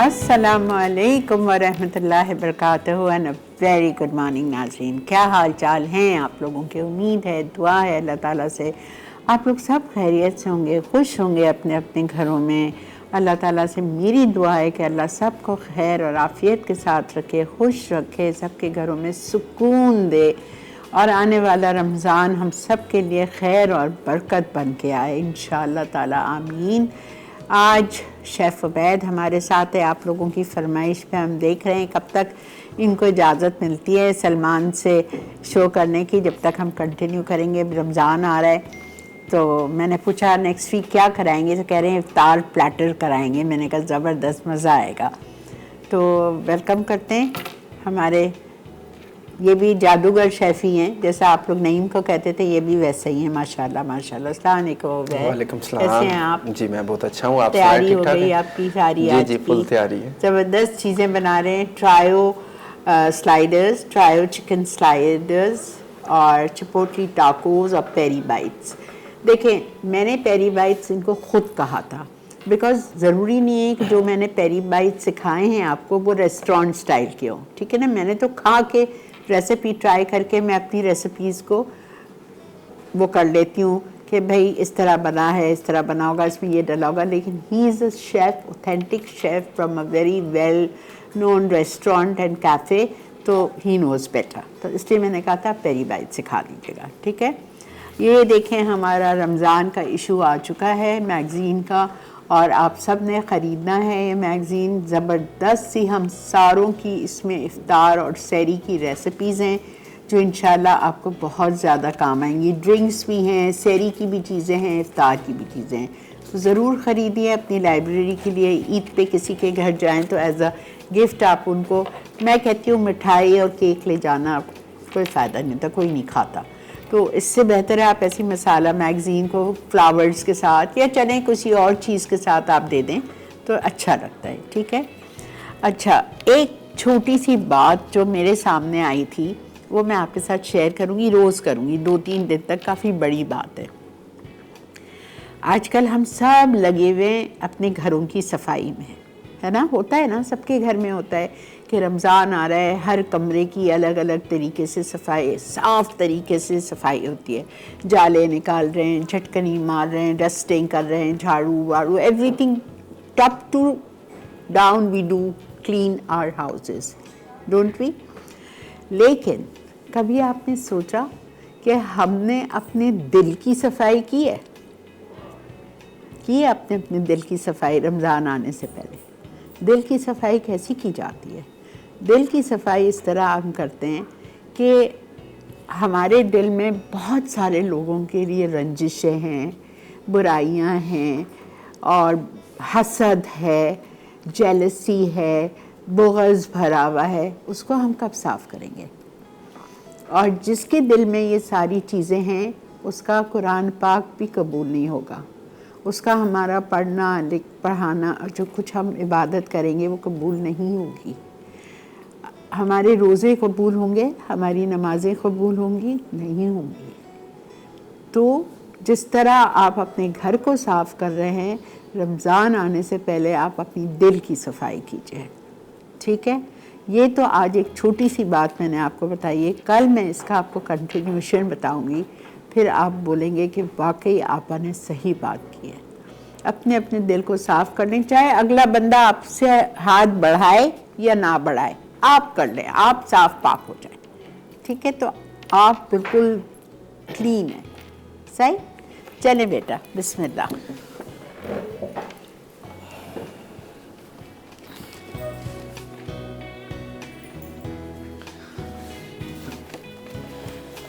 अस्सलामुअलैकुम वरहमतुल्लाहि वबरकातुहू and very good morning नाज़रीन। क्या हाल चाल हैं आप लोगों के? उम्मीद है, दुआ है अल्लाह ताला से आप लोग सब खैरियत से होंगे, खुश होंगे अपने अपने घरों में। अल्लाह ताला से मेरी दुआ है कि अल्लाह सबको खैर और आफ़ियत के साथ रखे, खुश रखे, सबके घरों में सुकून दे और आने वाला रमज़ान हम सब के लिए खैर और बरकत बन के आए इंशाअल्लाह ताला, आमीन। आज शेफ़ उबैद हमारे साथ है। आप लोगों की फरमाइश पे हम देख रहे हैं कब तक इनको इजाज़त मिलती है सलमान से शो करने की, जब तक हम कंटिन्यू करेंगे। रमज़ान आ रहा है तो मैंने पूछा नेक्स्ट वीक क्या कराएंगे, तो कह रहे हैं इफ्तार प्लेटर कराएंगे। मैंने कहा ज़बरदस्त, मज़ा आएगा। तो वेलकम करते हैं हमारे, ये भी जादूगर शेफ़ी हैं, जैसा आप लोग नईम को कहते थे, ये भी वैसे ही हैं माशाल्लाह माशाल्लाह। अस्सलाम वालेकुम। वालेकुम सलाम। कैसे हैं आप? जी मैं बहुत अच्छा हूँ। आप तैयारी हो ठीक ठाक गई हैं? आपकी सारी? जी आज जी फुल तैयारी है। ज़बरदस्त चीज़ें बना रहे हैं। Trio sliders, trio chicken sliders और चिपोटली टाकोस और पेरी बाइट्स। देखें, मैंने पेरी बाइट्स इनको ख़ुद कहा था, बिकॉज़ ज़रूरी नहीं है कि जो मैंने पेरी बाइट्स सिखाए हैं आपको वो रेस्टोरेंट स्टाइल के हों, ठीक है ना। मैंने तो खा के रेसिपी ट्राई करके मैं अपनी रेसिपीज़ को वो कर लेती हूँ कि भाई इस तरह बना है, इस तरह बना होगा, इसमें ये डला होगा। लेकिन he is a chef, authentic chef from a very well known restaurant and cafe, तो ही नोज़ बेटर। तो इसलिए मैंने कहा था पेरी बाइट सिखा दीजिएगा, ठीक है। ये देखें, हमारा रमज़ान का इशू आ चुका है मैगज़ीन का, और आप सब ने ख़रीदना है ये मैगज़ीन। ज़बरदस्त सी हम सारों की इसमें इफ़्तार और सहरी की रेसिपीज़ हैं जो इंशाल्लाह आपको बहुत ज़्यादा काम आएंगी। ड्रिंक्स भी हैं, सहरी की भी चीज़ें हैं, इफ़्तार की भी चीज़ें हैं। तो ज़रूर ख़रीदिए अपनी लाइब्रेरी के लिए। ईद पे किसी के घर जाएं तो एज़ अ गिफ्ट आप उनको, मैं कहती हूँ मिठाई और केक ले जाना कोई फ़ायदा नहीं होता, कोई नहीं खाता। तो इससे बेहतर है आप ऐसी मसाला मैगज़ीन को फ्लावर्स के साथ या चलें किसी और चीज़ के साथ आप दे दें तो अच्छा लगता है, ठीक है। अच्छा, एक छोटी सी बात जो मेरे सामने आई थी वो मैं आपके साथ शेयर करूंगी, रोज़ करूंगी, 2-3 दिन तक। काफ़ी बड़ी बात है। आजकल हम सब लगे हुए अपने घरों की सफाई में, है ना। होता है ना, सबके घर में होता है कि रमज़ान आ रहा है, हर कमरे की अलग अलग तरीके से सफाई, साफ़ तरीके से सफाई होती है। जाले निकाल रहे हैं, झटकनी मार रहे हैं, डस्टिंग कर रहे हैं, झाड़ू वाड़ू, everything top to down we do clean our houses, don't we. लेकिन कभी आपने सोचा कि हमने अपने दिल की सफाई की है? आपने अपने दिल की सफाई रमज़ान आने से पहले? दिल की सफाई कैसी की जाती है? दिल की सफाई इस तरह हम करते हैं कि हमारे दिल में बहुत सारे लोगों के लिए रंजिशें हैं, बुराइयां हैं और हसद है, जेलसी है, बुग़्ज़ भरा हुआ है। उसको हम कब साफ़ करेंगे? और जिसके दिल में ये सारी चीज़ें हैं उसका कुरान पाक भी कबूल नहीं होगा, उसका हमारा पढ़ाना जो कुछ हम इबादत करेंगे वो कबूल नहीं होगी। हमारे रोज़े कबूल होंगे, हमारी नमाज़ें कबूल होंगी? नहीं होंगी। तो जिस तरह आप अपने घर को साफ़ कर रहे हैं, रमज़ान आने से पहले आप अपनी दिल की सफाई कीजिए, ठीक है। ये तो आज एक छोटी सी बात मैंने आपको बताई है। कल मैं इसका आपको कंटिन्यूशन बताऊंगी, फिर आप बोलेंगे कि वाकई आपा ने सही बात की है। अपने अपने दिल को साफ़ कर लें, चाहे अगला बंदा आपसे हाथ बढ़ाए या ना बढ़ाए, आप कर लें, आप साफ़ पाक हो जाए, ठीक है। तो आप बिल्कुल क्लीन है, सही। चले बेटा, बिस्मिल्लाह।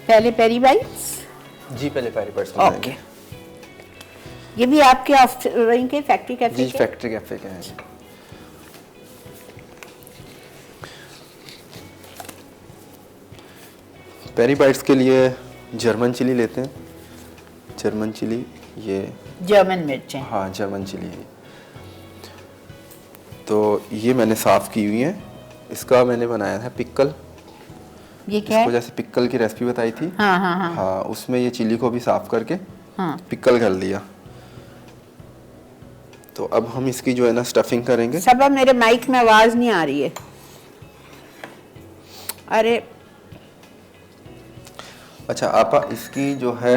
पहले पेरी बाइट्स? जी पहले पेरी बाइट्स ओके। ये भी आपके के फैक्ट्री कैफे जी के? फैक्ट्री कैफे के हैं। पेरी बाइट्स के लिए जर्मन चिली लेते हैं। जर्मन चिली, ये जर्मन मिर्चें? हाँ जर्मन चिली। तो ये मैंने साफ़ की हुई है। इसका मैंने बनाया था पिक्कल। ये क्या इसको है? जैसे पिक्कल की रेसिपी बताई थी, हाँ हाँ हाँ हाँ उसमें ये चिली को भी साफ़ करके हाँ। पिक्कल कर लिया। तो अब हम इसकी जो है ना स्टफिंग करेंगे। सब अब मेरे माइक में आवाज नहीं आ रही है। अरे अच्छा आप इसकी जो है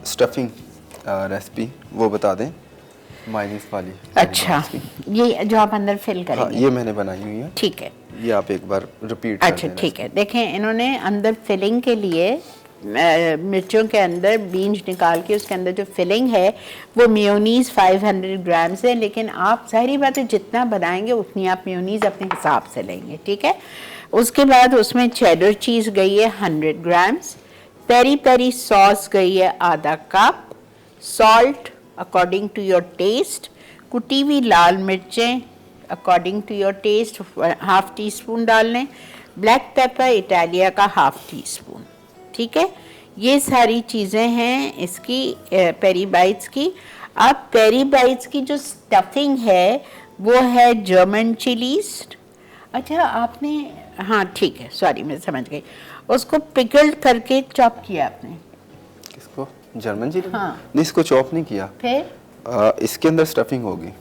स्टफिंग रेसिपी वो बता दें, मायनीस वाली। अच्छा, ये जो आप अंदर फिल हाँ, करेंगे। ये मैंने बनाई हुई है। ठीक है, ये आप एक बार रिपीट कर अच्छा दें। ठीक है। देखें, इन्होंने अंदर फिलिंग के लिए मिर्चों के अंदर बीन्स निकाल के उसके अंदर जो फिलिंग है वो मेयोनीज 500 ग्राम्स है, लेकिन आप जाहिर बात है जितना बनाएंगे उतनी आप मेयोनीज अपने हिसाब से लेंगे, ठीक है। उसके बाद उसमें चेडर चीज़ गई है 100 ग्राम्स, पेरी पेरी सॉस गई है आधा cup, salt according to your taste, कुटी हुई लाल मिर्चें according to your taste half teaspoon डाल लें, ब्लैक पेपर इटालिया का हाफ टी स्पून, ठीक है। ये सारी चीज़ें हैं इसकी पेरी बाइट्स की। अब पेरी बाइट्स की जो स्टफिंग है वो है जर्मन चिलीज। अच्छा आपने, हाँ ठीक है, सॉरी मैं समझ गई, उसको पिकल्ड करके चॉप किया आपने। किसको? German chilli? हाँ। नहीं, इसको चॉप नहीं किया। फिर इसके अंदर स्टफिंग होगी।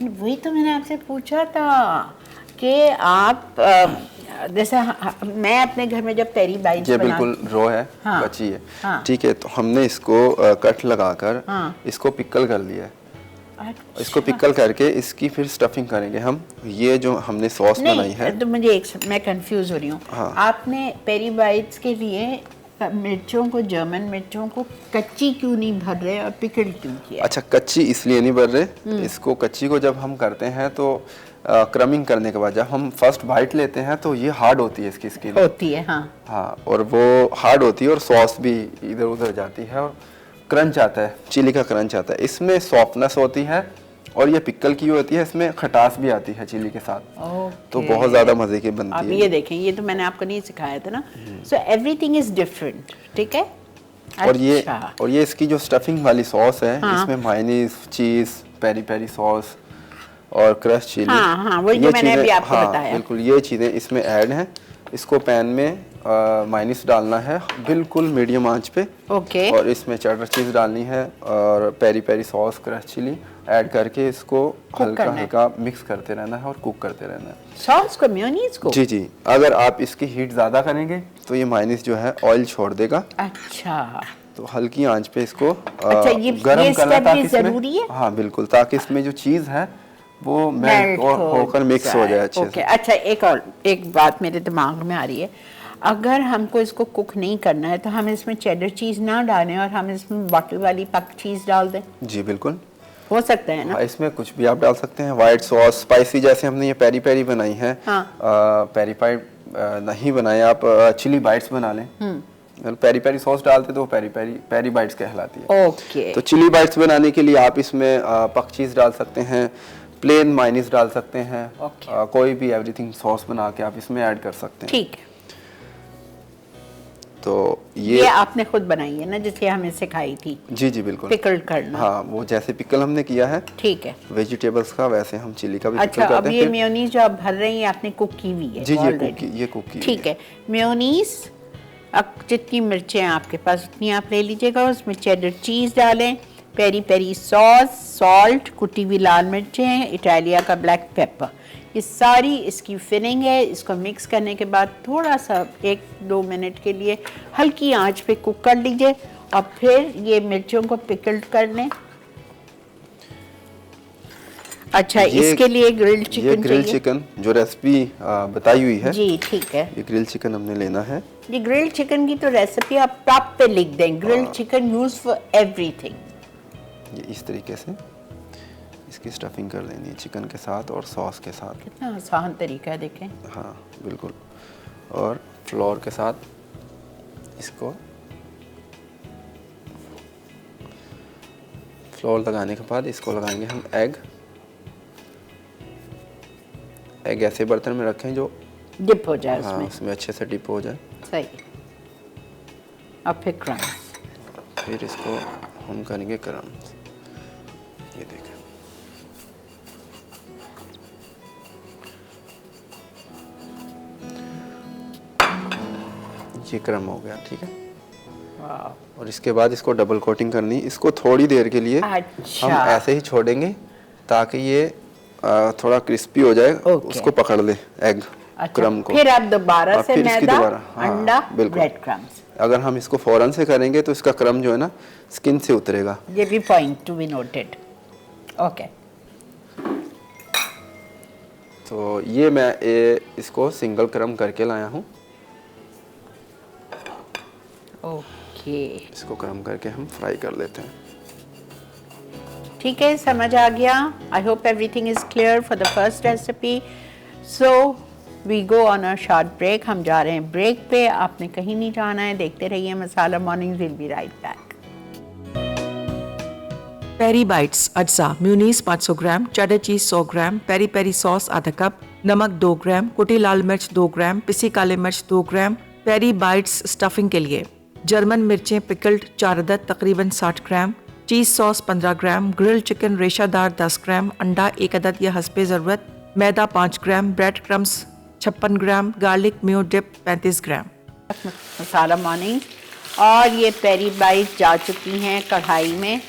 वही तो मैंने आपसे पूछा था कि आप जैसे मैं अपने घर में जब पेरी बाइट्स ये बिल्कुल रॉ है, हाँ, कच्ची है। हाँ, ठीक है, तो हमने इसको कट लगाकर हाँ, इसको पिकल कर लिया है। अच्छा। इसको पिकल करके इसकी फिर स्टफिंग करेंगे हम। ये जो हमने सॉस बनाई है। तो मुझे मैं कंफ्यूज हो रही हूँ। हाँ। आपने पेरी बाइट्स के लिए मिर्चों को, जर्मन मिर्चों को कच्ची क्यों नहीं भर रहे और पिकल क्यों किया? अच्छा, कच्ची इसलिए नहीं भर रहे, इसको कच्ची को जब हम करते हैं तो क्रमिंग करने के बाद जब हम फर्स्ट बाइट लेते हैं तो ये हार्ड होती है इसकी स्किन। होती है, हाँ हाँ, और वो हार्ड होती है और सॉस भी इधर उधर जाती है और क्रंच आता है, चिली का क्रंच आता है। इसमें सॉफ्टनेस होती है और ये पिकल की होती है, इसमें खटास भी आती है चिली के साथ। तो बहुत ज़्यादा मज़े की बनती आप है। ये देखें, ये तो मैंने आपको नहीं सिखाया था ना। सो एवरीथिंग इज डिफरेंट, ठीक है। और ये अच्छा। और ये इसकी जो स्टफिंग वाली सॉस है, हाँ। इसमें मायोनीज, चीज़, पेरी पेरी सॉस और क्रश चिली। हाँ हाँ, वही जो मैंने अभी आपको बताया। बिल्कुल, ये चीज़ें इसमें ऐड हैं। इसको पैन में मायोनीज डालना है बिल्कुल मीडियम आंच पे। ओके। और इसमें चेडर चीज़ डालनी है और peri peri sauce, crush chilli add करके इसको हल्का हल्का मिक्स करते रहना है और कुक करते रहना है। सॉस को, मेयोनीज को? जी जी, अगर आप इसकी हीट ज़्यादा करेंगे तो ये मायोनीज जो है ऑयल छोड़ देगा। अच्छा, तो हल्की आंच पे इसको अच्छा, ये गरम करना, step ताकि भी जरूरी है? हाँ बिल्कुल, ताकि इसमें जो चीज़ है वो मेल्ट होकर मिक्स हो जाए अच्छे ओके। से। अच्छा, एक बात मेरे दिमाग में आ रही है। अगर हमको इसको कुक नहीं करना है तो हम इसमें चेडर चीज़ ना डालें और हम इसमें बाकी वाली पक चीज़ डाल दें? जी बिल्कुल, हो सकता है ना? हाँ, इसमें कुछ भी आप डाल सकते हैं। वाइट सॉस, स्पाइसी, जैसे हमने ये पेरी पेरी बनाई है। हाँ। पेरी पेरी नहीं बनाए आप, चिली बाइट्स बना लें। पेरी पेरी सॉस डालते तो पेरी बाइट्स कहलाती है। ओके। तो चिली बाइट्स बनाने के लिए आप इसमें पक चीज़ डाल सकते हैं, प्लेन मायोनीज डाल सकते हैं। कोई भी एवरीथिंग सॉस बना के आप इसमें ऐड कर सकते हैं। ठीक है। तो ये आपने खुद बनाई है ना, जैसे हमें सिखाई थी? जी जी बिल्कुल, पिकल करना। हाँ, वो जैसे पिकल हमने किया है ठीक है। वेजिटेबल्स का, वैसे हम चिली का भी अच्छा, पिकल करते अब हैं। ये मेयोनीज जो आप भर रही हैं आपने कुक की हुई है? जी, already? ये कुकी। ठीक है। मेयोनीज, अब जितनी मिर्चें आपके पास उतनी आप ले लीजिएगा। उसमें चेडर चीज़ डालें, पेरी पेरी सॉस, सॉल्ट, कुटी हुई लाल मिर्चें, इटालिया का ब्लैक पेपर, ये सारी इसकी फिलिंग है। इसको मिक्स करने के बाद थोड़ा सा 1-2 मिनट के लिए हल्की आंच पे कुक कर लीजिए और फिर ये मिर्चों को पिकल्ड कर लें। अच्छा, इसके लिए ग्रिल्ड चिकन ये ग्रिल्ड चिकन जो रेसिपी बताई हुई है। जी ठीक है। ये ग्रिल्ड चिकन हमने लेना है। ये ग्रिल्ड चिकन की तो रेसिपी आप टॉप पे लिख दें, grilled chicken use for everything. ये इस तरीके से इसकी स्टफिंग कर लेनी है चिकन के साथ और सॉस के साथ। कितना आसान तरीका है, देखें। हाँ बिल्कुल, और फ्लोर के साथ इसको फ्लोर लगाने के बाद इसको लगाएंगे हम एग ऐसे बर्तन में रखें जो डिप हो जाए हाँ, उसमें। उसमें अच्छे से डिप हो जाए। सही। अब फिर क्रम्स, फिर इसको हम करेंगे क्रम्स। ये देखें, ये क्रम हो गया, ठीक है। वाह। और इसके बाद इसको डबल कोटिंग करनी। इसको थोड़ी देर के लिए अच्छा। हम ऐसे ही छोड़ेंगे ताकि ये थोड़ा क्रिस्पी हो जाए, Okay. उसको पकड़ ले एग क्रम को। फिर आप दोबारा और से फिर इसकी मैदा, दोबारा, हाँ, अंडा, बिल्कुल। Bread crumbs. अगर हम इसको फौरन से करेंगे तो इसका क्रम जो है ना स्किन से उतरेगा। ये भी point to be noted. Okay, तो ये मैं इसको सिंगल क्रम करके लाया हूँ। ओके, इसको क्रम करके हम फ्राई कर लेते हैं। ठीक है, समझ आ गया। I hope everything is clear for the first recipe. So we go on a short break. हम जा रहे हैं ब्रेक पे, आपने कहीं नहीं जाना है, देखते रहिए masala morning. Will be right back. Peri bites अज्जा म्यूनीस 500 gram, cheddar cheese 100 gram, peri peri sauce आधा कप, नमक 2 ग्राम, कुटी लाल मिर्च 2 ग्राम, पिसी काले मिर्च 2 ग्राम। पेरी बाइट्स स्टफिंग के लिए जर्मन मिर्चें पिकल्ड 4 अदद तकरीबन 60 ग्राम, चीज सॉस 15 ग्राम, ग्रिल चिकन रेशादार 10 ग्राम, अंडा 1 अदद या हस्बे ज़रूरत, मैदा 5 ग्राम, ब्रेड क्रम्स 56 ग्राम, गार्लिक मेयो डिप 35 ग्राम। मसाला मॉर्निंग, और ये पेरी बाइट जा चुकी हैं कढ़ाई में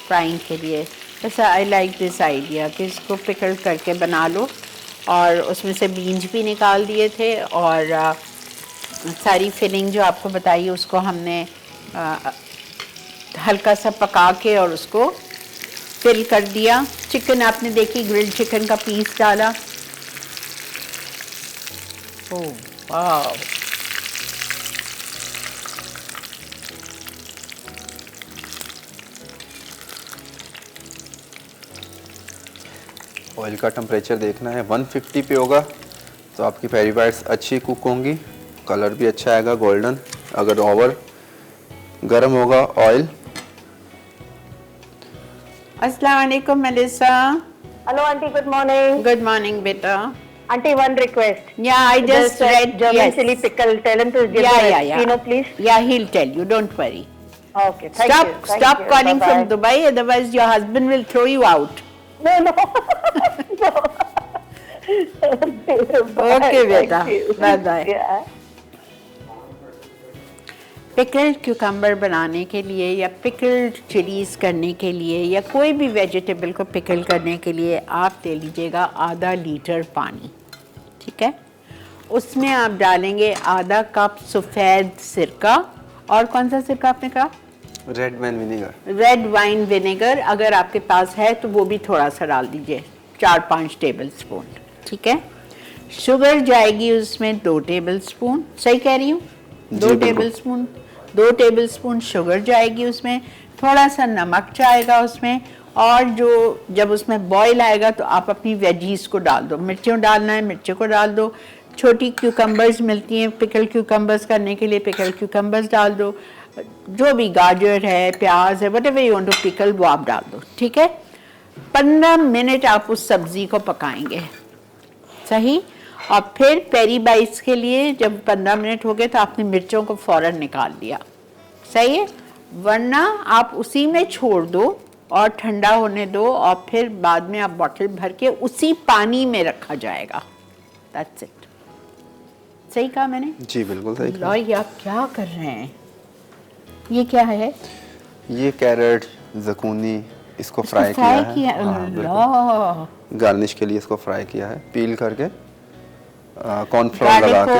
फ्राइंग के लिए। बस आई लाइक दिस आइडिया कि इसको पिकल करके बना लो, और उसमें से बीन्स भी निकाल दिए थे, और सारी फिलिंग जो आपको बताई उसको हमने हल्का सा पका के और उसको फिल कर दिया। चिकन आपने देखी, ग्रिल्ड चिकन का पीस डाला। ओह वाह, ऑयल का टेम्परेचर देखना है, 150 पे होगा तो आपकी पेरी बाइट्स अच्छी कुक होंगी, कलर भी अच्छा आएगा गोल्डन। अगर ओवर गर्म होगा ऑयल। अस्सलाम वालेकुम Melissa. Hello, Auntie. Good morning. Good morning बेटा। Auntie, one request. Yeah, I just read. German Yes. chili pickle. Tell him to give Yeah, me yeah, a yeah. Pino, please. Yeah, he'll tell you. Don't worry. Okay. Thank you. Thank Stop you. calling Bye-bye. from Dubai, otherwise your husband will throw you out. No, no. No. Okay, beta. Thank you. Bye-bye. Yeah. Pickled cucumber बनाने के लिए या pickled chillies करने के लिए या कोई भी वेजिटेबल को पिकल करने के लिए आप ले लीजिएगा आधा लीटर पानी, ठीक है। उसमें आप डालेंगे आधा कप सफ़ेद सिरका, और कौन सा सिरका आपने कहा? Red wine vinegar. Red wine vinegar, अगर आपके पास है तो वो भी थोड़ा सा डाल दीजिए, 4-5 टेबल स्पून, ठीक है। शुगर जाएगी उसमें 2 टेबल स्पून, सही कह रही हूँ? 2 table spoon, 2 table spoon sugar जाएगी उसमें, थोड़ा सा नमक जाएगा उसमें, और जो जब उसमें बॉईल आएगा तो आप अपनी वेजीज को डाल दो। मिर्चों डालना है, मिर्चों को डाल दो। छोटी क्यूकम्बर्स मिलती हैं पिकल क्यूकम्बर्स करने के लिए, पिकल क्यूकम्बर्स डाल दो। जो भी गाजर है, प्याज है, whatever you want to pickle वो आप डाल दो, ठीक है। 15 मिनट आप उस सब्ज़ी को पकाएंगे, सही। और फिर पेरी बाइट्स के लिए जब 15 मिनट हो गए तो आपने मिर्चों को फ़ौरन निकाल दिया, सही है। वरना आप उसी में छोड़ दो और ठंडा होने दो, और फिर बाद में आप बॉटल भर के उसी पानी में रखा जाएगा। That's it. सही कहा मैंने? जी बिल्कुल सही कहा। लॉय, आप क्या कर रहे हैं? ये क्या है? ये कैरेट ज़कूनी, इसको फ्राई किया है। हाँ, बिल्कुल। गार्निश के लिए इसको फ्राई किया है, पील करके कॉर्नफ्लोर लगा के।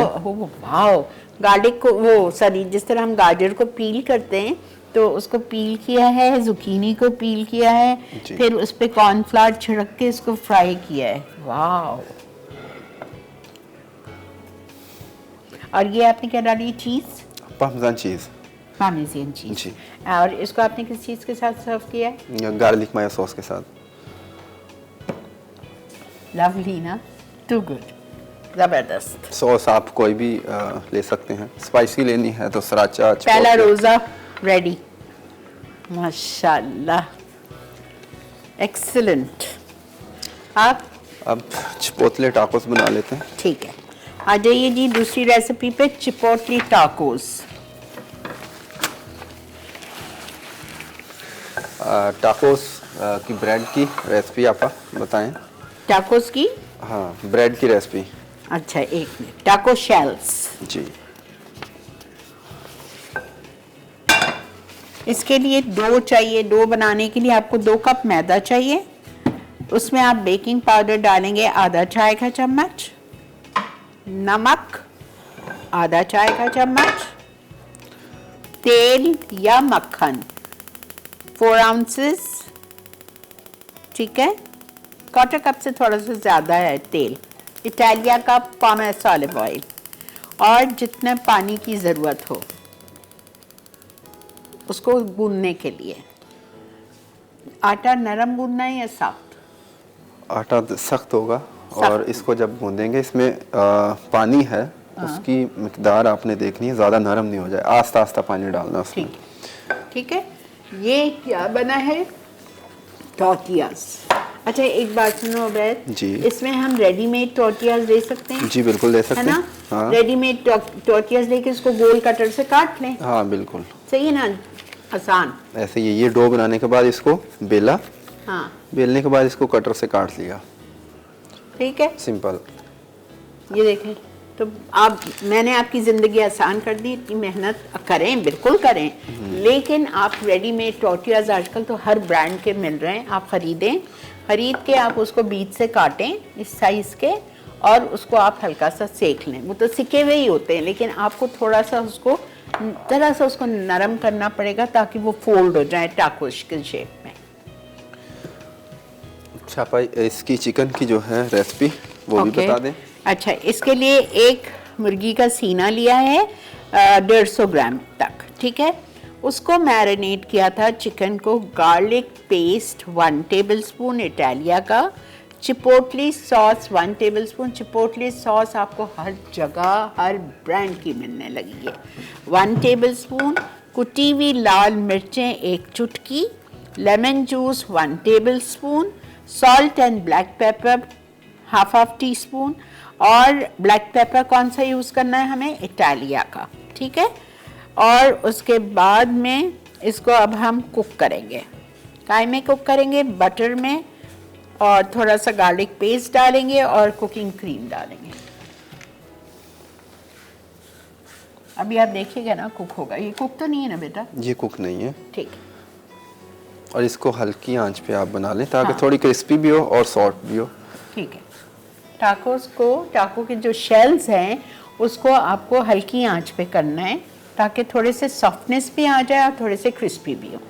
वाओ, गार्लिक को वो सॉरी जिस तरह हम गाजर को पील करते हैं तो उसको पील किया है, जुकीनी को पील किया है, फिर उस पे कॉर्नफ्लावर छिड़क के इसको फ्राई किया है। वाओ। और ये आपने क्या डाली? चीज़, पार्मेज़ान चीज़। पार्मेज़ान चीज़ जी। और इसको आपने किस चीज़ के साथ सर्व किया है? गार्लिक मायो सॉस के साथ। लवली ना, टू गुड, ज़बरदस्त। सॉस आप कोई भी ले सकते हैं, स्पाइसी लेनी है तो सराचा, पहला चिपोटले। रोज़ा रेडी, माशाल्लाह, एक्सीलेंट। आप अब चिपोटले टाकोस बना लेते हैं। ठीक है, आ जाइए जी दूसरी रेसिपी पे, चिपोटली टाकोस। टाकोस की ब्रेड की रेसिपी आप बताएं। टाकोस की? हाँ, ब्रेड की रेसिपी। अच्छा, एक मिनट। टाको शेल्स, जी। इसके लिए डो चाहिए। डो बनाने के लिए आपको 2 कप मैदा चाहिए, उसमें आप बेकिंग पाउडर डालेंगे आधा चाय का चम्मच, नमक आधा चाय का चम्मच, तेल या मक्खन 4 आउंसेस, ठीक है। क्वार्टर कप से थोड़ा सा ज़्यादा है तेल, इटालिया का पॉमेस ऑलिव ऑयल, और जितना पानी की ज़रूरत हो उसको गूंदने के लिए। आटा नरम गूंदना है या सख्त? आटा सख्त होगा और इसको जब गूंदेंगे इसमें पानी है उसकी मिकदार आपने देखनी है, ज़्यादा नरम नहीं हो जाए, आस्ता आस्ता पानी डालना उसमें। ठीक है। ये क्या बना है? टॉर्टियाज। अच्छा एक बात सुनो अवैध जी। इसमें हम रेडीमेड टॉर्टियाज ले सकते हैं? जी बिल्कुल ले सकते है ना? हैं। हाँ रेडीमेड टॉर्टियाज लेके इसको गोल कटर से काट लें। हाँ बिल्कुल सही है ना? आसान। ऐसे ये डो बनाने के बाद इसको बेला, हाँ बेलने के बाद इसको कटर से काट लिया, ठीक है। सिंपल। ये देखें, तो आप मैंने आपकी ज़िंदगी आसान कर दी। इतनी मेहनत करें, बिल्कुल करें, लेकिन आप रेडीमेड टॉर्टियाज आजकल तो हर ब्रांड के मिल रहे हैं, आप ख़रीदें, ख़रीद के आप उसको बीच से काटें इस साइज़ के, और उसको आप हल्का सा सेक लें। वो तो सिके हुए ही होते हैं, लेकिन आपको थोड़ा सा उसको ज़रा सा उसको नरम करना पड़ेगा ताकि वो फोल्ड हो जाए टाकोस के शेप में। अच्छा भाई, इसकी चिकन की जो है रेसिपी वो भी बता दें। अच्छा, इसके लिए एक मुर्गी का सीना लिया है 150 ग्राम तक, ठीक है। उसको मैरिनेट किया था चिकन को, गार्लिक पेस्ट 1 टेबलस्पून इटालिया का, चिपोटली सॉस 1 टेबलस्पून। चिपोटली सॉस आपको हर जगह हर ब्रांड की मिलने लगी है। 1 टेबलस्पून कुटी हुई लाल मिर्चें 1 चुटकी, lemon juice 1 tablespoon, salt and black pepper half tea spoon, और ब्लैक पेपर कौन सा यूज़ करना है हमें? इटालिया का, ठीक है। और उसके बाद में इसको अब हम कुक करेंगे। काय में कुक करेंगे? बटर में, और थोड़ा सा गार्लिक पेस्ट डालेंगे और कुकिंग क्रीम डालेंगे। अभी आप देखिएगा ना कुक होगा। ये कुक तो नहीं है ना बेटा? ये कुक नहीं है। ठीक। और इसको हल्की आंच पे आप बना लें ताकि हाँ। थोड़ी क्रिस्पी भी हो और सॉफ्ट भी हो। ठीक है। टाको के जो शेल्स हैं उसको आपको हल्की आंच पे करना है ताकि थोड़े से सॉफ्टनेस भी आ जाए और थोड़े से क्रिस्पी भी हो।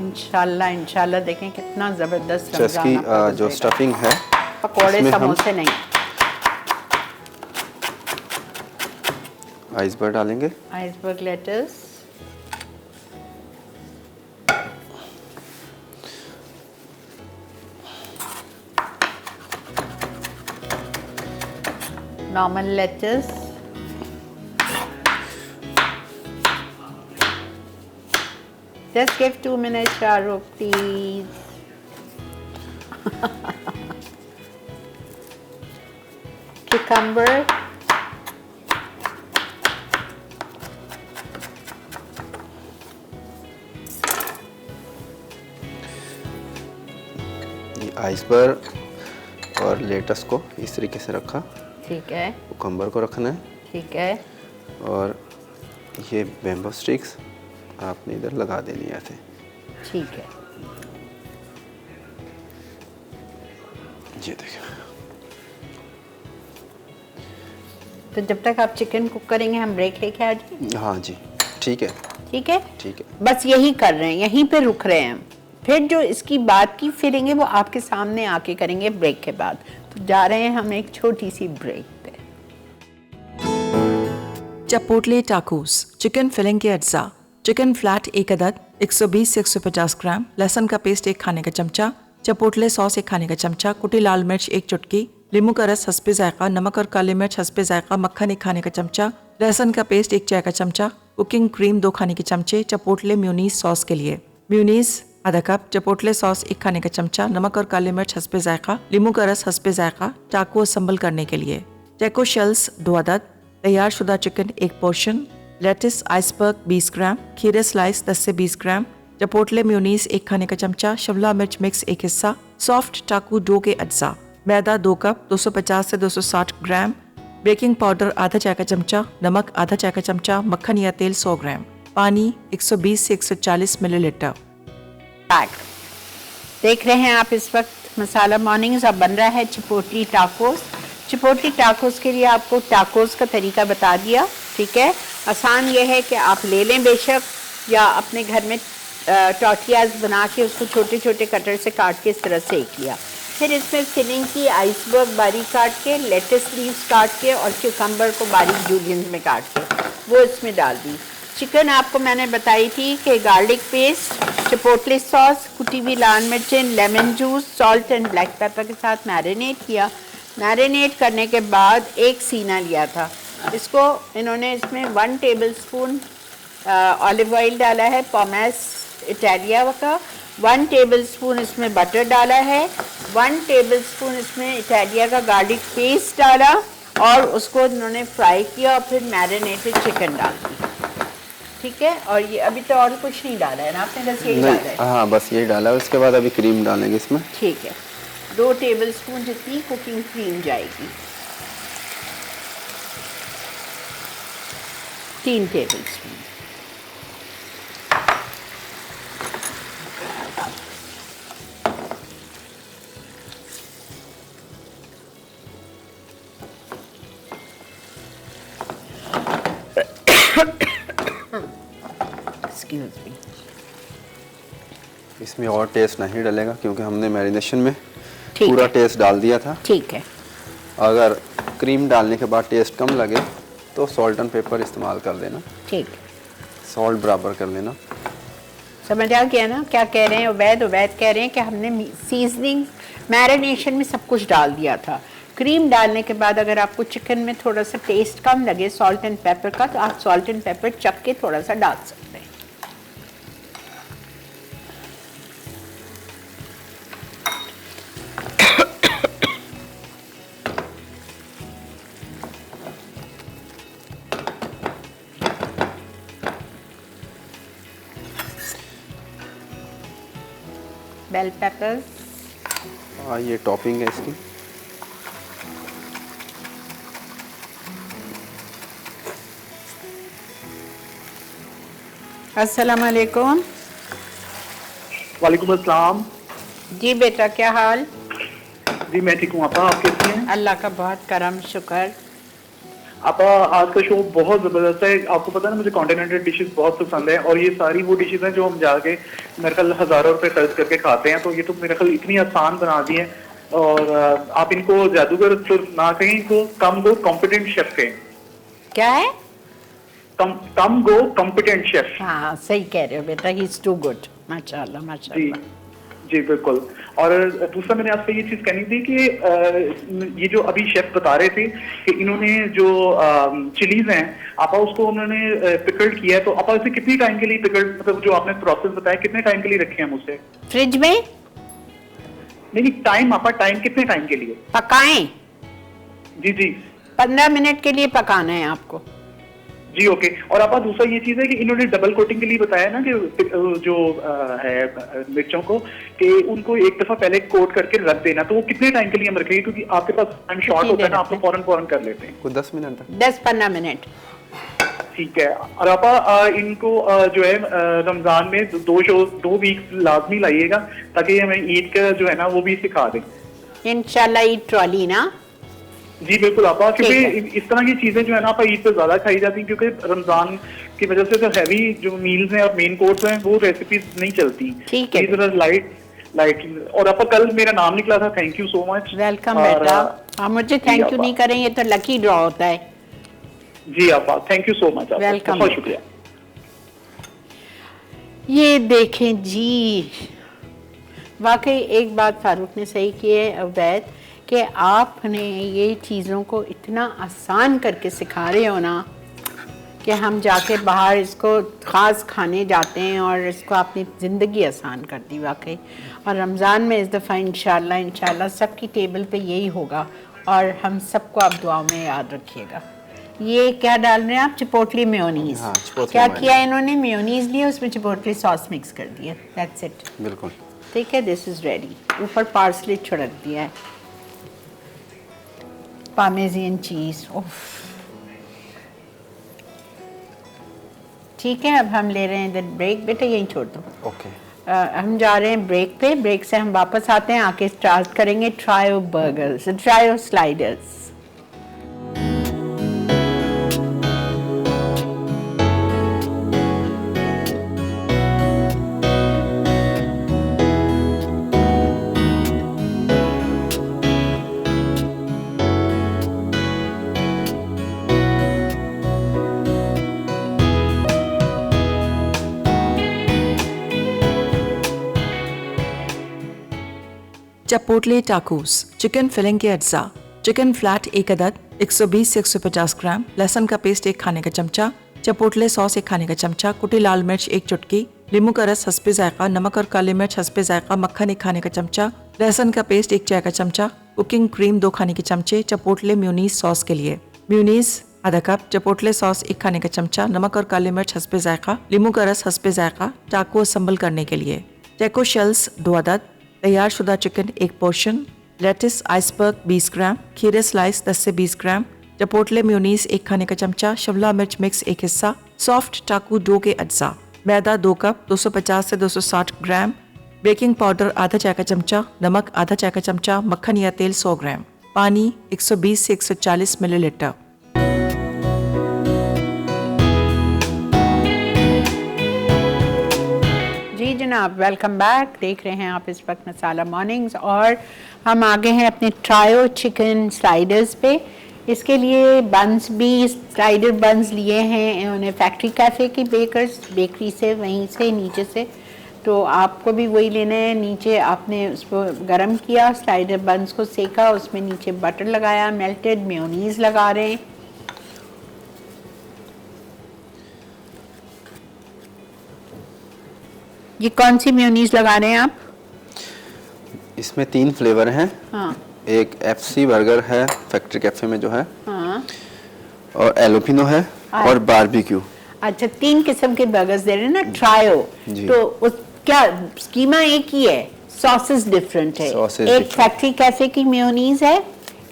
इंशाल्लाह देखें कितना ज़बरदस्त अच्छा, इसकी रमज़ान आपका जो गुजरेगा। स्टफिंग है पकोड़े इसमें हम समोसे नहीं, आइसबर्ग डालेंगे। Iceberg lettuce, normal lettuce, just give 2 minutes, Shahrukh, please. Cucumber, ये आइसबर्ग और लेटस को इस तरीके से रखा, ठीक है, कुकम्बर को रखना है, ठीक है। और ये बेम्बो स्टिक्स आपने इधर लगा देनी है ऐसे। ठीक है, ये देखिए। तो जब तक आप चिकन कुक करेंगे हम ब्रेक लेके आ जाएंगे। हाँ जी, ठीक है ठीक है, ठीक है। बस यही कर रहे हैं, यहीं पे रुक रहे हैं हम। फिर जो इसकी बात की फिरेंगे वो आपके सामने आके करेंगे ब्रेक के बाद। तो जा रहे हैं हम एक छोटी सी ब्रेक पे। चपोटले टाकोस, चिकन फिलिंग के अज्जा, चिकन फ्लैट 1 अदद, 120 से 150 ग्राम, लहसुन का पेस्ट 1 खाने का चमचा, चपोटले सॉस 1 खाने का चमचा, कुटी लाल मिर्च 1 चुटकी, नींबू का रस हस्बे जायका, नमक और काली मिर्च हस्बे जायका, मक्खन 1 खाने का चमचा, लहसुन का पेस्ट 1 चाय का चमचा, कुकिंग क्रीम 2 खाने के चमचे, चपोटले म्यूनीस सॉस के लिए म्यूनीस आधा कप, चपोटले सॉस 1 खाने का चमचा, नमक और काली मिर्च हस्बे जायका, नींबू का रस हस्बे जायका, टाको असेंबल करने के लिए टैको शेल्स 2 अदद, तैयार शुदा चिकन 1 पोर्शन, लेटिस आइसबर्ग 20 ग्राम, खीरे स्लाइस 10 से 20 ग्राम, चपोटले म्यूनीस 1 खाने का चमचा, शिमला मिर्च मिक्स 1 हिस्सा, सॉफ्ट टाकू डो के अज्जा, मैदा 2 कप 250 से 260 ग्राम, बेकिंग पाउडर आधा चाय का चमचा, नमक आधा चाय का चमचा, मक्खन या तेल 100 ग्राम, पानी 120 से 140 मिलीलीटर। देख रहे हैं आप इस वक्त मसाला मॉर्निंग्स। अब बन रहा है चिपोटली टाकोस। चिपोटली टाकोस के लिए आपको टाकोस का तरीका बता दिया, ठीक है। आसान ये है कि आप ले लें बेशक, या अपने घर में टॉर्टियाज बना के उसको छोटे छोटे कटर से काट के इस तरह सेक लिया। फिर इसमें फिलिंग की आइसबर्ग बारीक काट के, लेटस लीव्स काट के और क्यूकम्बर को बारीक जूलियंस में काट के वो इसमें डाल दी। चिकन आपको मैंने बताई थी कि गार्लिक पेस्ट, चिपोटले सॉस, कुटी हुई लाल मिर्चें, lemon juice, salt and black pepper के साथ मैरिनेट किया। मैरिनेट करने के बाद एक सीना लिया था। इसको इन्होंने इसमें 1 टेबलस्पून ऑलिव ऑयल डाला है, पॉमेस इटालिया का, 1 टेबलस्पून इसमें बटर डाला है, 1 टेबलस्पून इसमें इटालिया का गार्लिक पेस्ट डाला और उसको इन्होंने फ्राई किया और फिर मैरिनेटेड चिकन डाल दी, ठीक है। और ये अभी तो और कुछ नहीं डाला है ना आपने, बस यही डाला है? हाँ, बस यही डाला है। उसके बाद अभी क्रीम डालेंगे इसमें, ठीक है। 2 टेबलस्पून जितनी कुकिंग क्रीम जाएगी, 3 टेबलस्पून। Excuse me. इसमें और टेस्ट नहीं डलेगा क्योंकि हमने मैरिनेशन में ठीक पूरा है। टेस्ट डाल दिया था। ठीक है। अगर क्रीम डालने के बाद टेस्ट कम लगे तो सॉल्ट एंड पेपर इस्तेमाल कर देना, ठीक, सॉल्ट बराबर कर लेना। समझ आ गया ना क्या कह रहे हैं उबैद? उबैद कह रहे हैं कि हमने सीजनिंग मैरिनेशन में सब कुछ डाल दिया था। क्रीम डालने के बाद अगर आपको चिकन में थोड़ा सा टेस्ट कम लगे सॉल्ट एंड पेपर का, तो आप सॉल्ट एंड पेपर चख के थोड़ा सा डाल सकते हैं। बेल पेपर्स, ये टॉपिंग है इसकी। अस्सलाम वालेकुम। वालेकुम अस्सलाम। जी बेटा, क्या हाल? जी मैं ठीक हूँ। आपा, आप कैसी हैं? अल्लाह का बहुत करम शुक्र। आपा, आज का शो बहुत जबरदस्त है। आपको पता है ना, मुझे कॉन्टिनेंटल डिशेस बहुत पसंद है और ये सारी वो डिशेस हैं जो हम जाके मेरे ख्याल हजारों रुपए खर्च करके खाते हैं। तो ये तो मेरे ख्याल इतनी आसान बना दी है। और आप इनको जादूगर तो ना कहें, इनको कम गो कॉम्पिटेंट शेफ कहें। क्या है? कम गो कॉम्पिटेंट शेफ। हाँ सही कह रहे हो बेटा, ही इज टू गुड। माशाल्लाह जी माशाल्लाह। जी बिल्कुल। और दूसरा मैंने आपसे ये चीज कहनी थी कि ये जो अभी शेफ बता रहे थे कि इन्होंने जो चिलीज हैं आपा, उसको उन्होंने पिकल्ड किया है। तो आपा इसे कितनी टाइम के लिए पिकल्ड, मतलब जो आपने प्रोसेस बताया, कितने टाइम के लिए रखे हैं मुझसे? फ्रिज में नहीं, टाइम आपा, टाइम कितने टाइम के लिए? पकाएं, जी जी 15 मिनट के लिए पकाना है आपको। जी ओके। और आपा दूसरा ये चीज है कि इन्होंने डबल कोटिंग के लिए बताया ना कि जो है मिर्चों को, कि उनको एक दफा पहले कोट करके रख देना। तो वो कितने टाइम के लिए हम रखेंगे? क्योंकि आपके पास टाइम शॉर्ट होता है ना, आप तो फौरन फौरन कर लेते हैं। कुछ 10 मिनट तक। 10-15 मिनट। ठीक है। और आपा इनको जो है रमजान में 2 वीक लाजमी लाइएगा, ताकि हमें ईद का जो है ना वो भी सिखा दें इंशाल्लाह। ईद ट्रॉली ना? जी बिल्कुल आपा, क्योंकि ठीक इस तरह की चीजें जो है ना आपा ईद पे ज्यादा खाई जाती हैं, क्योंकि रमजान की वजह से जो हैवी जो मील्स हैं और मेन कोर्स हैं वो रेसिपीज नहीं चलती। ठीक है। जरा लाइट। और आपा कल मेरा नाम निकला था, thank you so much. Welcome बेटा। आप मुझे थैंक यू आपा। नहीं करें, ये तो लकी ड्रॉ होता है। जी आपा, thank you so much. Welcome. बहुत शुक्रिया। ये देखें जी, वाकई एक बात फारूक ने सही की है अवैध, कि आपने ये चीज़ों को इतना आसान करके सिखा रहे हो ना कि हम जाके बाहर इसको ख़ास खाने जाते हैं और इसको अपनी ज़िंदगी आसान कर दी वाकई। और रमज़ान में इस दफ़ा इंशाल्लाह सबकी टेबल पे यही होगा और हम सबको आप दुआओं में याद रखिएगा। ये क्या डाल रहे हैं आप? चिपोटली मेयोनीज। हाँ, चिपोटली क्या मेयोनीज। किया इन्होंने? मेयोनीज लिया, उसमें चिपोटली सॉस मिक्स कर दिया, दैट्स इट। बिल्कुल। ठीक है, दिस इज रेडी। ऊपर पार्सले छिड़क दिया है। पार्मेजियन चीज़। ठीक है, अब हम ले रहे हैं इधर ब्रेक। बेटा यहीं छोड़ दो। ओके। हम जा रहे हैं ब्रेक पे। ब्रेक से हम वापस आते हैं, आके स्टार्ट करेंगे trio burgers, trio sliders. Chipotle tacos, chicken filling के अज्जा, चिकन फ्लैट 1 अदद 120 से 150 ग्राम, लहसुन का पेस्ट 1 खाने का चमचा, चपोटले सॉस 1 खाने का चमचा, कुटी लाल मिर्च 1 चुटकी, नींबू का रस हस्बे जायका, नमक और काली मिर्च हस्बे जायका, मक्खन 1 खाने का चमचा, लहसुन का पेस्ट 1 चाय का चमचा, कुकिंग क्रीम 2 खाने के चमचे, चपोटले म्यूनीस सॉस के लिए म्यूनीस आधा कप, चपोटले सॉस 1 खाने का चमचा, नमक और काली मिर्च हस्बे जायका, नींबू का रस हस्बे जायका, टाको असेंबल करने के लिए टैको शेल्स 2 अदद, तैयार शुदा चिकन 1 पोर्शन, लेटिस आइसबर्ग 20 ग्राम, खीरे स्लाइस 10 से 20 ग्राम, चपोटले म्यूनीस 1 खाने का चमचा, शिमला मिर्च मिक्स 1 हिस्सा, सॉफ्ट टाकू डो के अज्जा, मैदा 2 कप 250 से 260 ग्राम, बेकिंग पाउडर आधा चाय का चमचा, नमक आधा चाय का चमचा, मक्खन या तेल 100 ग्राम, पानी 120 से 140 मिलीलीटर। जी जनाब, वेलकम बैक। देख रहे हैं आप इस वक्त मसाला मॉर्निंग्स, और हम आगे हैं अपने ट्रायो चिकन स्लाइडर्स पे। इसके लिए बंस भी, स्लाइडर बंस लिए हैं उन्हें फैक्ट्री कैफ़े की बेकरी से, वहीं से नीचे से। तो आपको भी वही लेना है। नीचे आपने उसको गरम किया, स्लाइडर बंस को सेका, उसमें नीचे बटर लगाया, मेल्टेड मेयोनीज लगा रहे हैं। ये कौन सी मेयोनीज लगा रहे हैं आप? इसमें 3 फ्लेवर हैं। हाँ एक FC बर्गर है फैक्ट्री कैफे में जो है, हाँ। और एलोपिनो है, और बारबेक्यू। अच्छा, 3 किस्म के बर्गर्स दे रहे हैं ना, ट्रायो। जी। तो उस क्या स्कीमा एक ही है, सॉसेस डिफरेंट है। Sauces एक different। फैक्ट्री कैफे की मेयोनीज है,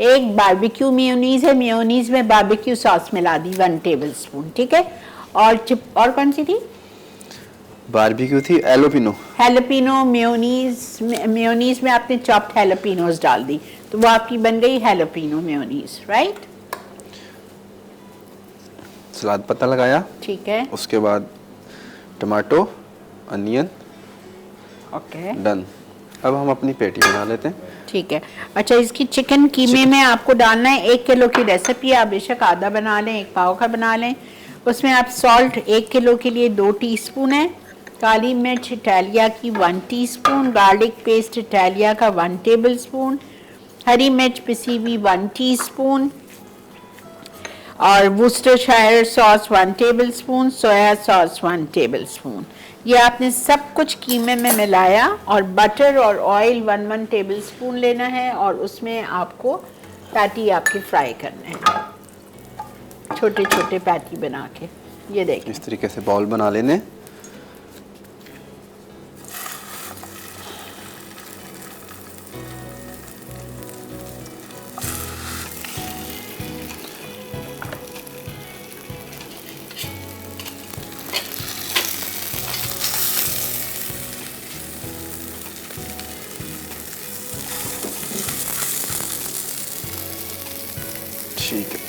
एक बारबेक्यू मेयोनीज है। मेयोनीज में बारबेक्यू सॉस मिला दी 1 टेबल स्पून, ठीक है। और कौन सी थी? बारबेक्यू थी, एलोपिनो। हेलोपिनो मेयोनीज में आपने चॉप्ड हेलोपिनोज डाल दी, तो वो आपकी बन गई हेलोपिनो मेयोनीज, राइट? सलाद पत्ता लगाया, ठीक है, उसके बाद टमाटो, अनियन, ओके, डन। अब हम अपनी पेटी बना लेते हैं। ठीक है। अच्छा, इसकी चिकन कीमे में आपको डालना है 1 किलो की रेसिपी। आप बेशक आधा बना लें, 1 पाव का बना लें। उसमें आप सॉल्ट 1 किलो के लिए 2 टीस्पून है, काली मिर्च इटालिया की 1 टीस्पून, गार्लिक पेस्ट इटालिया का 1 टेबल स्पून, हरी मिर्च पिसी हुई 1 टीस्पून, और Worcestershire sauce 1 table spoon, soya sauce 1 table spoon. ये आपने सब कुछ कीमे में मिलाया, और बटर और ऑयल 1 टेबल स्पून लेना है, और उसमें आपको पैटी आपके फ्राई करने हैं, छोटे छोटे पैटी बना के। ये देखिए, इस तरीके से बॉल बना लेने। ठीक है,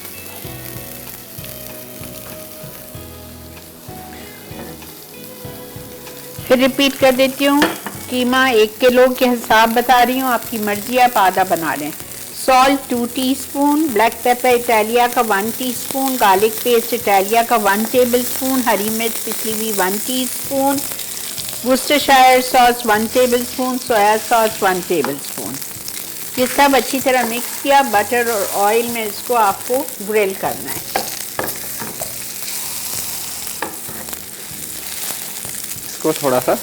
फिर रिपीट कर देती हूँ। कीमा 1 किलो के हिसाब बता रही हूँ, आपकी मर्जी, आप आधा बना लें। सॉल्ट 2 टीस्पून, ब्लैक पेपर इटालिया का 1 टीस्पून, गार्लिक पेस्ट इटालिया का 1 टेबल स्पून, हरी मिर्च पिसी हुई 1 teaspoon, Worcestershire sauce 1 table spoon, soya sauce 1 table spoon. ये सब अच्छी तरह मिक्स किया। बटर और ऑयल में इसको आपको ग्रिल करना है। इसको थोड़ा सा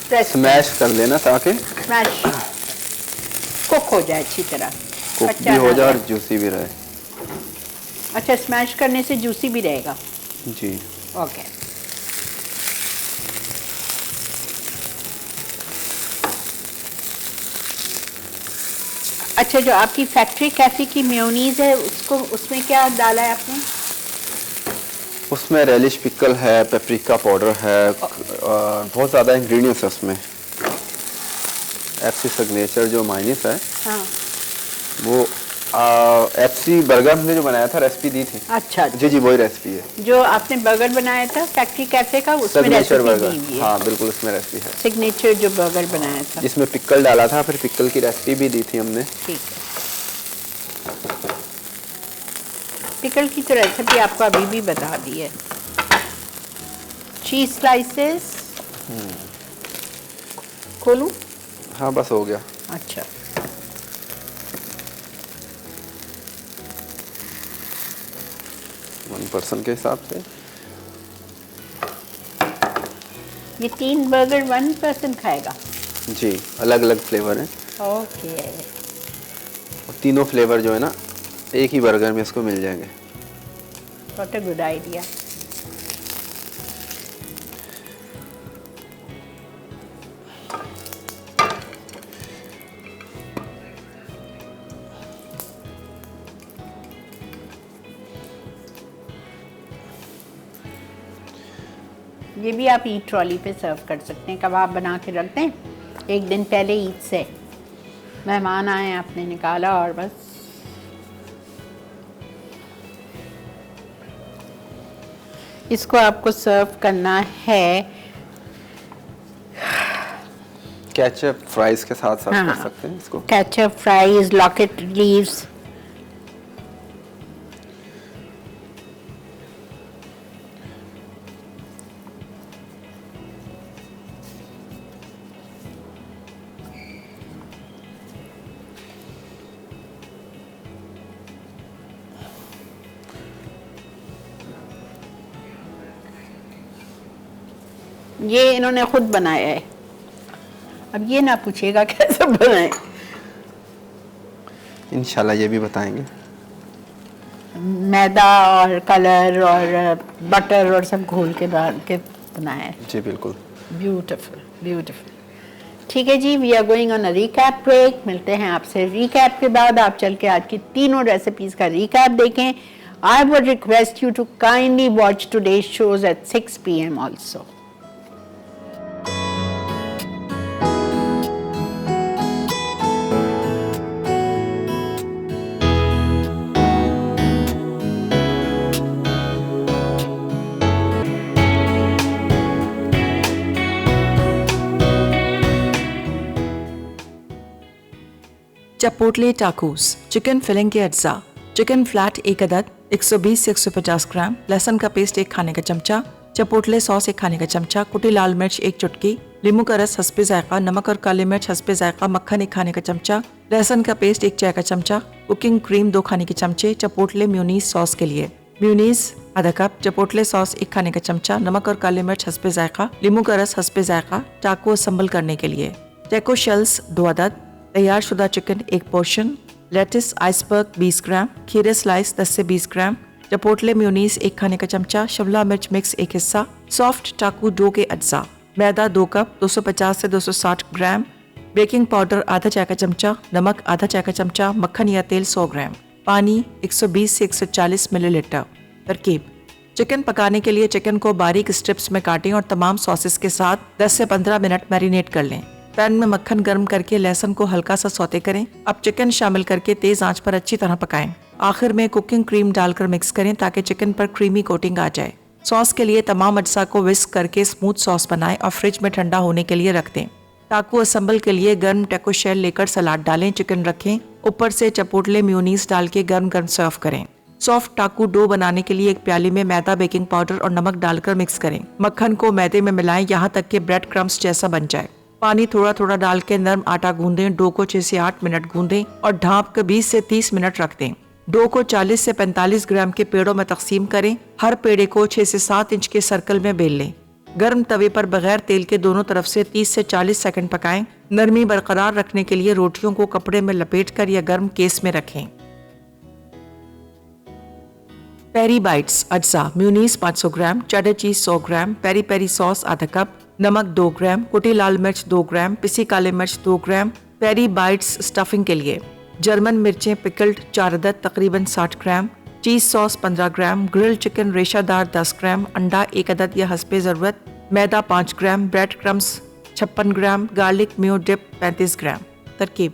प्रेस स्मैश कर लेना ताकि स्मैश कुक हो जाए अच्छी तरह, कुक कच्चा भी हो ना जाए और रहे। जूसी भी रहे। अच्छा, स्मैश करने से जूसी भी रहेगा। जी। ओके, अच्छा, जो आपकी फैक्ट्री कैफे की मेयोनीज है उसको उसमें क्या डाला है आपने? उसमें रेलिश पिकल है, पेपरिका पाउडर है, बहुत ज़्यादा इंग्रेडिएंट्स है उसमें। एफसी सिग्नेचर जो माइनस है, हाँ। वो एफसी बर्गर हमने जो बनाया था रेसिपी दी थी। अच्छा, जी जी, वही रेसिपी है। जो आपने बर्गर बनाया था फैक्ट्री कैफे का, उसमें सिग्नेचर रेसिपी बर्गर, दी हुई है। हाँ बिल्कुल, उसमें रेसिपी है। सिग्नेचर जो बर्गर बनाया था, जिसमें पिकल डाला था, फिर पिकल की रेसिपी भी दी थी हमने। ठीक है। पिकल की तो रेसिपी आपको अभी भी बता दी है। चीज स्लाइसेस खोलूं? हाँ बस हो गया। अच्छा, वन पर्सन के हिसाब से। ये 3 बर्गर 1 पर्सन खाएगा? जी, अलग अलग फ्लेवर हैं, ओके। और तीनों फ्लेवर जो है ना एक ही बर्गर में इसको मिल जाएंगे। What a good idea. ये भी आप ईट ट्रॉली पे सर्व कर सकते हैं। कबाब बना के रख दें, एक दिन पहले ईद से मेहमान आए, आपने निकाला और बस। इसको आपको सर्व करना है केचप फ्राइज के साथ सर्व हाँ, कर सकते हैं इसको। Ketchup, fries, locket leaves. ये इन्होंने खुद बनाया है, अब ये ना पूछेगा कैसे बनाए। इंशाल्लाह ये भी बताएंगे। मैदा और कलर और बटर और सब घोल के डाल के बनाया है। जी बिल्कुल। Beautiful beautiful. ठीक है जी, we are going on a recap break. मिलते हैं आपसे रिकैप के बाद। आप चल के आज की तीनों रेसिपीज का रिकैप देखें। I would request you to kindly watch today's shows at 6 PM also. Chipotle tacos, chicken filling के अज्जा, चिकन फ्लैट 1 अदद, 120 से 150 ग्राम, लहसुन का पेस्ट 1 खाने का चमचा, चपोटले सॉस 1 खाने का चमचा, कुटी लाल मिर्च 1 चुटकी, नींबू का रस हस्बे जायका, नमक और काली मिर्च हस्बे जायका, मक्खन 1 खाने का चमचा, लहसुन का पेस्ट 1 चाय का चमचा, कुकिंग क्रीम 2 खाने के चमचे, चपोटले म्यूनीज सॉस के लिए म्यूनीज आधा कप, चपोटले सॉस 1 खाने का चमचा, नमक और काली मिर्च हस्बे जायका, नींबू का रस हस्बे जायका, टाको असेंबल करने के लिए टैको शेल्स 2 अदद, तैयार शुदा चिकन 1 पोर्शन, लेटिस आइसबर्ग 20 ग्राम, खीरे स्लाइस 10 से 20 ग्राम, चपोटले म्यूनीस 1 खाने का चमचा, शिमला मिर्च मिक्स 1 हिस्सा, सॉफ्ट टाकू डो के अज्जा, मैदा 2 कप 250 से 260 ग्राम, बेकिंग पाउडर आधा चाय का चमचा, नमक आधा चाय का चमचा, मक्खन या तेल 100 ग्राम, पानी 120 से 140 मिलीलीटर। तरकीब: चिकन पकाने के लिए चिकन को बारीक स्ट्रिप्स में काटें और तमाम सॉसेस के साथ 10 से 15 मिनट मैरिनेट कर लें। पैन में मक्खन गर्म करके लहसुन को हल्का सा सौते करें। अब चिकन शामिल करके तेज आंच पर अच्छी तरह पकाएं। आखिर में कुकिंग क्रीम डालकर मिक्स करें ताकि चिकन पर क्रीमी कोटिंग आ जाए। सॉस के लिए तमाम अज्जा को विस्क करके स्मूथ सॉस बनाएं और फ्रिज में ठंडा होने के लिए रख दें। टाको असेंबल के लिए गर्म टैको शेल लेकर सलाद डालें, चिकन रखें, ऊपर से चपोटले म्यूनीस डाल के गर्म गर्म सर्व करें। सॉफ्ट टाकू डो बनाने के लिए एक प्याली में मैदा, बेकिंग पाउडर और नमक डालकर मिक्स करें। मक्खन को मैदे में मिलाएं यहाँ तक कि ब्रेड क्रम्स जैसा बन जाए। पानी थोड़ा थोड़ा डाल के नरम आटा गूंदें। डो को 6 से 8 मिनट गूंदें और ढाँप कर 20 से 30 मिनट रख दें। डो को 40 से 45 ग्राम के पेड़ों में तकसीम करें। हर पेड़े को 6 से 7 इंच के सर्कल में बेल लें। गर्म तवे पर बगैर तेल के दोनों तरफ से 30 से 40 सेकंड पकाएं। नरमी बरकरार रखने के लिए रोटियों को कपड़े में लपेटकर या गर्म केस में रखें। पेरी बाइट्स अज्जा, म्यूनीस 500 gram, cheddar cheese 100 gram, peri peri sauce आधा कप, नमक 2 ग्राम, कुटी लाल मिर्च 2 ग्राम, पिसी काले मिर्च 2 ग्राम। पेरी बाइट्स स्टफिंग के लिए जर्मन मिर्चें पिकल्ड 4 अदद तकरीबन 60 ग्राम, चीज़ सॉस 15 ग्राम, ग्रिल्ड चिकन रेशादार 10 ग्राम, अंडा 1 अदद या हस्बे ज़रूरत, मैदा 5 ग्राम, ब्रेड क्रम्स 56 ग्राम, गार्लिक म्यो डिप 35 ग्राम। तरकीब: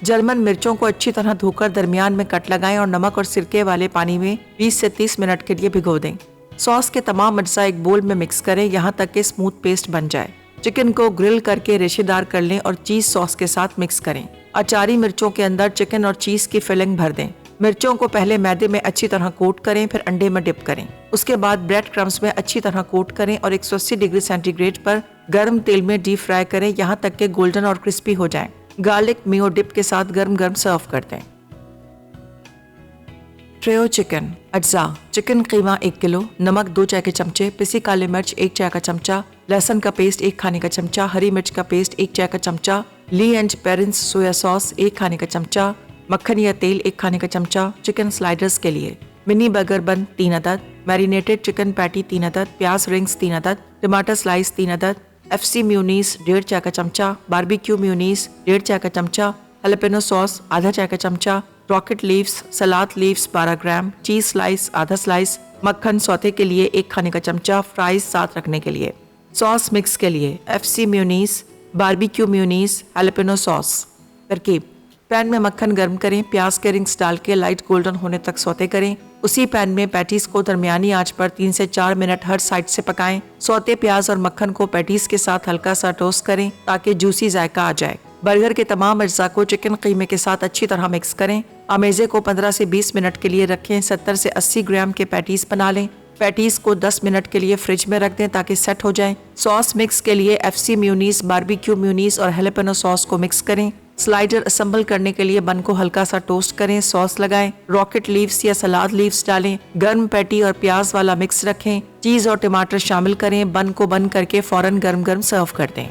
जर्मन मिर्चों को अच्छी तरह धोकर दरमियान में कट लगाएं और नमक और सिरके वाले पानी में 20 से 30 मिनट के लिए भिगो दें। सॉस के तमाम अज्जा एक बोल में मिक्स करें यहाँ तक कि स्मूथ पेस्ट बन जाए। चिकन को ग्रिल करके रेशेदार कर लें और चीज़ सॉस के साथ मिक्स करें। अचारी मिर्चों के अंदर चिकन और चीज़ की फिलिंग भर दें। मिर्चों को पहले मैदे में अच्छी तरह कोट करें, फिर अंडे में डिप करें। उसके बाद ब्रेड क्रम्स में अच्छी तरह कोट करें और 180 डिग्री सेंटीग्रेड पर गर्म तेल में डीप फ्राई करें यहाँ तक कि गोल्डन और क्रिस्पी हो जाएं। गार्लिक मियो डिप के साथ गर्म गर्म सर्व कर दें। ट्रेयो चिकन अज्जा: चिकन कीमा 1 किलो, नमक 2 चाय के चमचे, पिसी काली मिर्च 1 चाय का चमचा, लहसुन का पेस्ट 1 खाने का चमचा, हरी मिर्च का पेस्ट 1 चाय का चमचा, ली एंड पेरेंट्स सोया सॉस 1 खाने का चमचा, मक्खन या तेल 1 खाने का चमचा। चिकन स्लाइडर्स के लिए मिनी बर्गर बन 3 अदद, मैरिनेटेड चिकन पैटी 3 अदद, प्याज रिंग्स 3 अदद, टमाटर स्लाइस 3 अदद, FC म्यूनीस 1.5 चाय का चमचा, बारबेक्यू म्यूनीस 1.5 चाय का चमचा, हैलेपेनो सॉस आधा चाय का चमचा, रॉकेट लीव्स सलाद लीव्स 12 ग्राम, चीज स्लाइस आधा स्लाइस, मक्खन सौते के लिए 1 खाने का चमचा, फ्राइज साथ रखने के लिए। सॉस मिक्स के लिए FC म्यूनीस, बारबेक्यू म्यूनीस, हैलेपेनो सॉस। तरकीब: पैन में मक्खन गर्म करें, प्याज के रिंग्स डाल के लाइट गोल्डन होने तक सौते करें। उसी पैन में पैटीज को दरमियानी आंच पर 3 से 4 मिनट हर साइड से पकाएं। सौते प्याज और मक्खन को पैटीज के साथ हल्का सा टोस्ट करें ताकि जूसी जायका आ जाए। बर्गर के तमाम अज्जा को चिकन कीमे के साथ अच्छी तरह मिक्स करें। अमेजे को 15 से 20 मिनट के लिए रखें। 70 से 80 ग्राम के पैटीज बना लें। पैटीज को 10 मिनट के लिए फ्रिज में रख दें ताकि सेट हो जाएं। सॉस मिक्स के लिए FC म्यूनीस, बारबेक्यू म्यूनीस और हैलेपेनो सॉस को मिक्स करें। स्लाइडर असेंबल करने के लिए बन को हल्का सा टोस्ट करें, सॉस लगाएं, रॉकेट लीव्स या सलाद लीव्स डालें, गर्म पैटी और प्याज वाला मिक्स रखें, चीज और टमाटर शामिल करें, बन को बंद करके फौरन गर्म गर्म सर्व कर दें।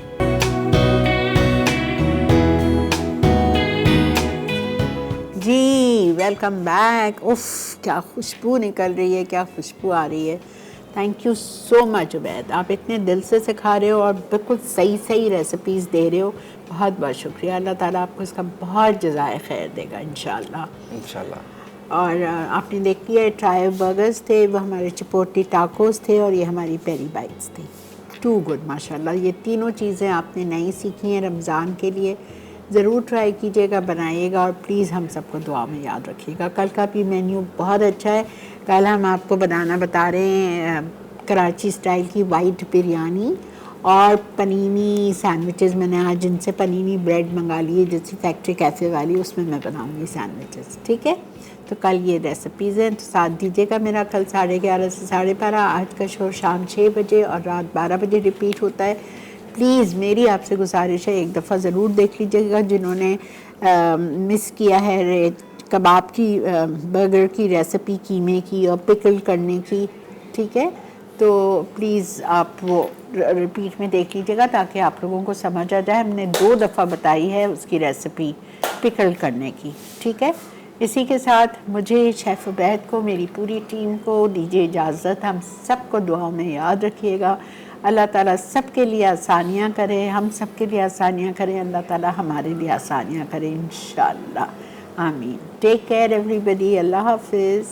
जी वेलकम बैक। उफ क्या खुशबू निकल रही है, क्या खुशबू आ रही है। Thank you so much Ubaid, आप इतने दिल से सिखा रहे हो और बिल्कुल सही सही रेसिपीज़ दे रहे हो। बहुत बहुत शुक्रिया। अल्लाह ताला आपको इसका बहुत जज़ाए खैर देगा इंशाल्लाह। और आपने देख लिया ट्रायो बर्गर्स थे, वो हमारे चिपोटली टाकोस थे और ये हमारी पेरी बाइट्स थी। टू गुड माशाल्लाह। ये तीनों चीज़ें आपने नई सीखी हैं रमज़ान के लिए। ज़रूर ट्राई कीजिएगा, बनाइएगा और प्लीज़ हम सबको दुआ में याद रखिएगा। कल का भी मेन्यू बहुत अच्छा है। कल हम आपको बनाना बता रहे हैं कराची स्टाइल की वाइट बिरयानी और पनीनी सैंडविचेस। मैंने आज जिनसे पनीनी ब्रेड मंगा ली है, जैसे फैक्ट्री कैफ़े वाली, उसमें मैं बनाऊंगी सैंडविचेस। ठीक है, तो कल ये रेसिपीज़ हैं, तो साथ दीजिएगा मेरा। कल 11:30 से 12:30। आज का शो शाम 6 बजे और रात 12 बजे रिपीट होता है। प्लीज़ मेरी आपसे गुजारिश है, एक दफ़ा ज़रूर देख लीजिएगा जिन्होंने मिस किया है कबाब की, बर्गर की रेसिपी, कीमे की और पिकल करने की। ठीक है, तो प्लीज़ आप वो रिपीट में देख लीजिएगा ताकि आप लोगों को समझ आ जाए। हमने 2 दफ़ा बताई है उसकी रेसिपी पिकल करने की। ठीक है, इसी के साथ मुझे शेफ़ उबैद को, मेरी पूरी टीम को दीजिए इजाज़त। हम सबको दुआओं में याद रखिएगा। अल्लाह ताला सबके लिए आसानियाँ करे, हम सबके लिए आसानियाँ करें, अल्लाह ताला हमारे लिए आसानियाँ करे इंशाअल्लाह। आमीन। Take care everybody. अल्लाह हाफिज़।